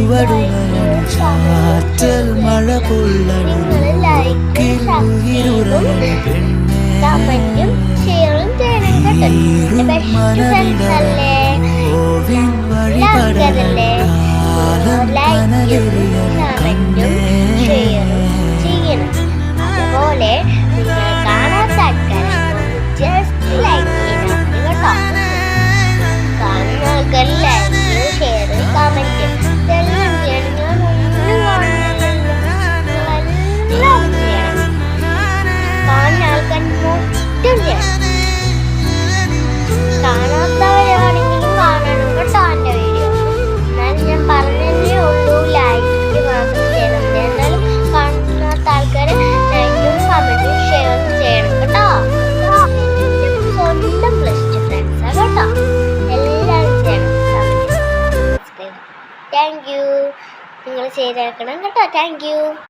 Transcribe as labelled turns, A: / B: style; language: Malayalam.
A: ചുവടുലയണി ചാറ്റൽ മഴ പൊള്ളണി ഇരുറയണി പെണ്ണേ ഓവിൻ വഴിപടലേ കാലം കനലെറിയണി കണ്ണേ.
B: അതുപോലെ നിങ്ങൾ കാണാത്ത ആൾക്കാരെ ജസ്റ്റ് ലൈക്ക് ചെയ്താൽ മതി കേട്ടോ. കാണുന്ന ആൾക്കാർ ലൈക്ക് ഷെയർ കമന്റ് ഇതെല്ലാം ചെയ്യണം. ഞാൻ ഒന്നും കാണുന്നില്ലല്ലോ, നിങ്ങളെല്ലാം ചെയ്യണം. കാണുന്ന ആൾക്കാർ മൊത്തം ചെയ്യണം. കാണാത്തവരാണെങ്കിലും കാണണം കേട്ടോ എൻ്റെ വീഡിയോ. എന്നാലും ഞാൻ പറഞ്ഞതേ ഉള്ളൂ, ലൈക്ക് മാത്രം ചെയ്യണം. എന്നാലും കാണാത്ത ആൾക്കാർ ലൈക്കും കമന്റും ഷെയറും ചെയ്യണം കേട്ടോ. സ്വന്തം ബെസ്റ്റ് ഫ്രണ്ട്സാണ് കേട്ടോ. എല്ലാവരും ചെയ്യണം. താങ്ക് യു, നിങ്ങൾ ചെയ്തേക്കണം കേട്ടോ. Thank you.